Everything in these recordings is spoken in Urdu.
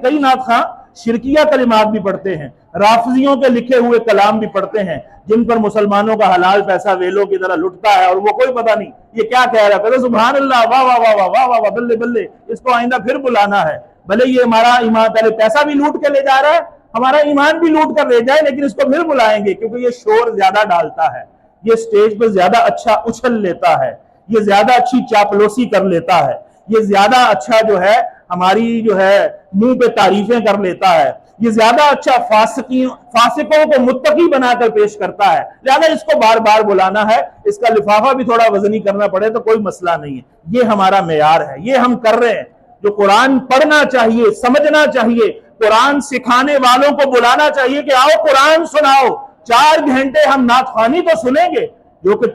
کئی نعت خواں شرکیہ کلمات بھی پڑھتے ہیں، رافضیوں کے لکھے ہوئے کلام بھی پڑھتے ہیں، جن پر مسلمانوں کا حلال پیسہ ویلوں کی طرح لٹتا ہے، اور وہ کوئی پتہ نہیں یہ کیا کہہ رہا ہے، کہتے سبحان اللہ، واہ واہ واہ واہ واہ واہ، بلے بلے، اس کو آئندہ پھر بلانا ہے، بھلے یہ ہمارا ایمان پہلے پیسہ بھی لوٹ کے لے جا رہا ہے، ہمارا ایمان بھی لوٹ کر لے جائے، لیکن اس کو پھر بلائیں گے، کیونکہ یہ شور زیادہ ڈالتا ہے، یہ سٹیج پہ زیادہ اچھا اچھل لیتا ہے، یہ زیادہ اچھی چاپلوسی کر لیتا ہے، یہ زیادہ اچھا جو ہے ہماری جو ہے منہ پہ تعریفیں کر لیتا ہے، یہ زیادہ اچھا فاسقوں کو متقی بنا کر پیش کرتا ہے، لہذا اس کو بار بار بلانا ہے، اس کا لفافہ بھی تھوڑا وزنی کرنا پڑے تو کوئی مسئلہ نہیں ہے، یہ ہمارا معیار ہے، یہ ہم کر رہے ہیں۔ جو قرآن پڑھنا چاہیے، سمجھنا چاہیے، قرآن سکھانے والوں کو بلانا چاہیے کہ آؤ قرآن سناؤ، 4 گھنٹے ہم نعت خوانی تو سنیں گے، جو کہ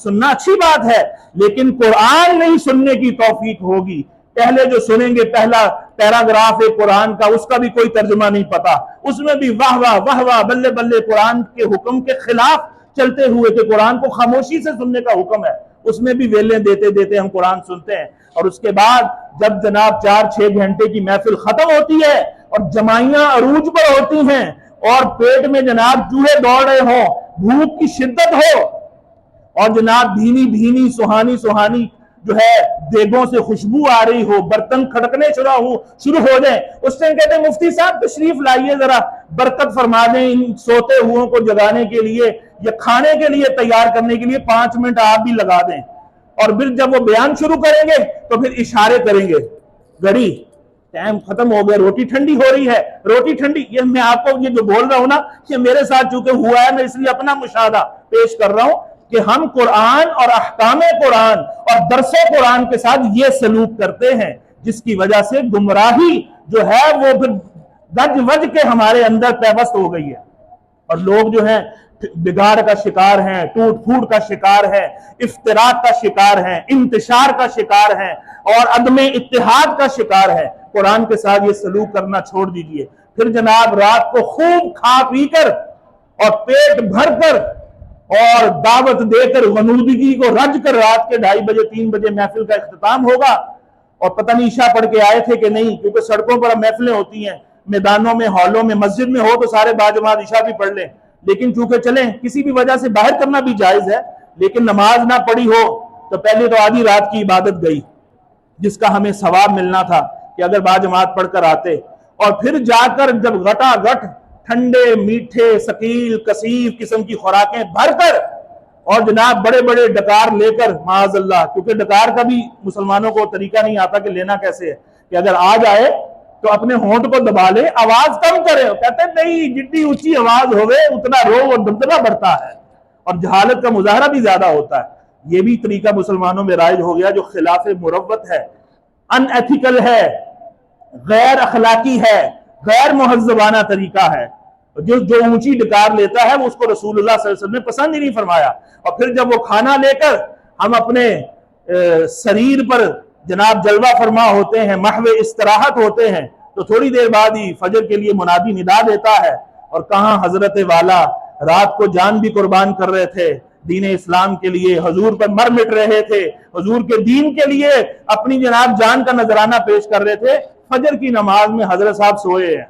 سننا اچھی بات ہے، لیکن قرآن نہیں سننے کی توفیق ہوگی۔ پہلے جو سنیں گے پہلا پیراگراف ہے قرآن کا، اس کا بھی کوئی ترجمہ نہیں پتا، اس میں بھی واہ واہ واہ واہ بلے بلے، قرآن کے حکم کے خلاف چلتے ہوئے کہ قرآن کو خاموشی سے سننے کا حکم ہے، اس میں بھی ویلیں دیتے دیتے ہم قرآن سنتے ہیں، اور اس کے بعد جب جناب 4-6 گھنٹے کی محفل ختم ہوتی ہے اور جمائیاں عروج پر ہوتی ہیں اور پیٹ میں جناب چوہے دوڑ رہے ہوں، بھوک کی شدت ہو، اور جناب بھینی بھینی سہانی جو ہے دیگوں سے خوشبو آ رہی ہو، برتن کھڑکنے شروع ہو جائیں، اس ٹائم کہتے ہیں مفتی صاحب تشریف لائیے، ذرا برکت فرما دیں ان سوتے ہوئوں کو جگانے کے لیے یا کھانے کے لیے تیار کرنے کے لیے 5 منٹ آپ بھی لگا دیں، اور پھر جب وہ بیان شروع کریں گے تو پھر اشارے کریں گے، گھڑی ٹائم ختم ہو گیا، روٹی ٹھنڈی ہو رہی ہے، روٹی ٹھنڈی، یہ میں آپ کو یہ جو بول رہا ہوں نا، یہ میرے ساتھ چونکہ ہوا ہے، میں اس لیے اپنا مشاہدہ پیش کر رہا ہوں کہ ہم قرآن اور احکام قرآن اور درس قرآن کے ساتھ یہ سلوک کرتے ہیں، جس کی وجہ سے گمراہی جو ہے وہ پھر گج وج کے ہمارے اندر پیوست ہو گئی ہے، اور لوگ جو ہیں بگاڑ کا شکار ہیں، ٹوٹ پھوٹ کا شکار ہیں، افتراق کا شکار ہیں، انتشار کا شکار ہیں، اور عدم اتحاد کا شکار ہے۔ قرآن کے ساتھ یہ سلوک کرنا چھوڑ دیجئے، پھر جناب رات کو خوب کھا پی کر اور پیٹ بھر کر اور دعوت دے کر غنودگی کو رج کر رات کے 2:30 بجے 3 بجے محفل کا اختتام ہوگا، اور پتہ نہیں عشاء پڑھ کے آئے تھے کہ نہیں، کیونکہ سڑکوں پر محفلیں ہوتی ہیں، میدانوں میں، ہالوں میں، مسجد میں ہو تو سارے باجماعت عشاء بھی پڑھ لیں، لیکن چونکہ چلیں کسی بھی وجہ سے باہر کرنا بھی جائز ہے، لیکن نماز نہ پڑھی ہو تو پہلے تو آدھی رات کی عبادت گئی، جس کا ہمیں ثواب ملنا تھا کہ اگر باجماعت پڑھ کر آتے، اور پھر جا کر جب گھٹا گھٹ ٹھنڈے میٹھے ثقیل کثیف قسم کی خوراکیں بھر کر اور جناب بڑے بڑے ڈکار لے کر، معاذ اللہ، کیونکہ ڈکار کا بھی مسلمانوں کو طریقہ نہیں آتا کہ لینا کیسے ہے، کہ اگر آ جائے تو اپنے ہونٹ کو دبا لے، آواز کم کرے، کہتے ہیں نہیں جتنی اونچی آواز ہوئے اتنا رو اور دبدبہ بڑھتا ہے، اور جہالت کا مظاہرہ بھی زیادہ ہوتا ہے۔ یہ بھی طریقہ مسلمانوں میں رائج ہو گیا جو خلاف مروت ہے، ان ایتھیکل ہے، غیر اخلاقی ہے، غیر مہذبانہ طریقہ ہے۔ جو اونچی ڈکار لیتا ہے وہ اس کو رسول اللہ صلی اللہ علیہ وسلم نے پسند ہی نہیں فرمایا، اور پھر جب وہ کھانا لے کر ہم اپنے سریر پر جناب جلوہ فرما ہوتے ہیں، محو استراحت ہوتے ہیں، تو تھوڑی دیر بعد ہی فجر کے لیے منادی ندا دیتا ہے، اور کہاں حضرت والا رات کو جان بھی قربان کر رہے تھے دین اسلام کے لیے، حضور پر مر مٹ رہے تھے، حضور کے دین کے لیے اپنی جناب جان کا نذرانہ پیش کر رہے تھے، فجر کی نماز میں حضرت صاحب سوئے ہیں۔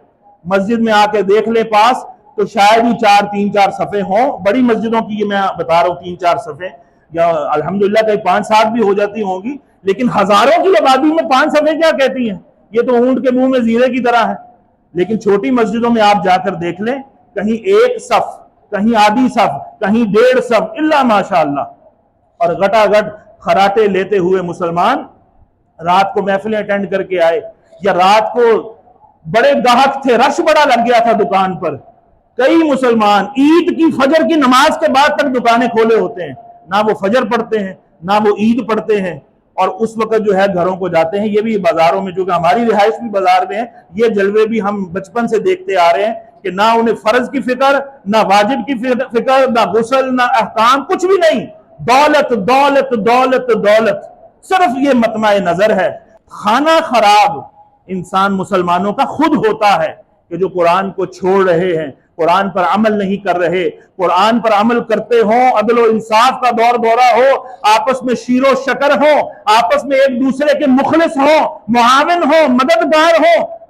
مسجد میں آ کے دیکھ لیں پاس تو شاید ہی 3-4 صفحے ہوں، بڑی مسجدوں کی یہ میں بتا رہا ہوں 3-4 صفحے، یا الحمدللہ کہیں 5-7 بھی ہو جاتی ہوں گی، لیکن ہزاروں کی آبادی میں 5 صفحے کیا کہتی ہیں، یہ تو اونٹ کے منہ میں زیرے کی طرح ہے۔ لیکن چھوٹی مسجدوں میں آپ جا کر دیکھ لیں، کہیں 1 صف، کہیں آدھی صف، کہیں 1.5 صف، الا ماشاءاللہ، اور گٹا گٹ خراٹے لیتے ہوئے مسلمان رات کو محفلیں اٹینڈ کر کے آئے، یا رات کو بڑے گاہک تھے، رش بڑا لگ گیا تھا دکان پر، کئی مسلمان عید کی فجر کی نماز کے بعد تک دکانیں کھولے ہوتے ہیں، نہ وہ فجر پڑھتے ہیں نہ وہ عید پڑھتے ہیں، اور اس وقت جو ہے گھروں کو جاتے ہیں۔ یہ بھی بازاروں میں، جو کہ ہماری رہائش بھی بازار میں ہے، یہ جلوے بھی ہم بچپن سے دیکھتے آ رہے ہیں کہ نہ انہیں فرض کی فکر، نہ واجب کی فکر، نہ غسل، نہ احکام، کچھ بھی نہیں، دولت دولت دولت دولت، صرف یہ مطمع نظر ہے۔ کھانا خراب انسان مسلمانوں کا خود ہوتا ہے کہ جو قرآن کو چھوڑ رہے ہیں، قرآن پر عمل نہیں کر رہے، قرآن پر عمل کرتے ہوں، عدل و انصاف کا دور دورہ ہو، آپس میں شیر و شکر ہو، آپس میں ایک دوسرے کے مخلص ہو، معاون ہو، مددگار ہو،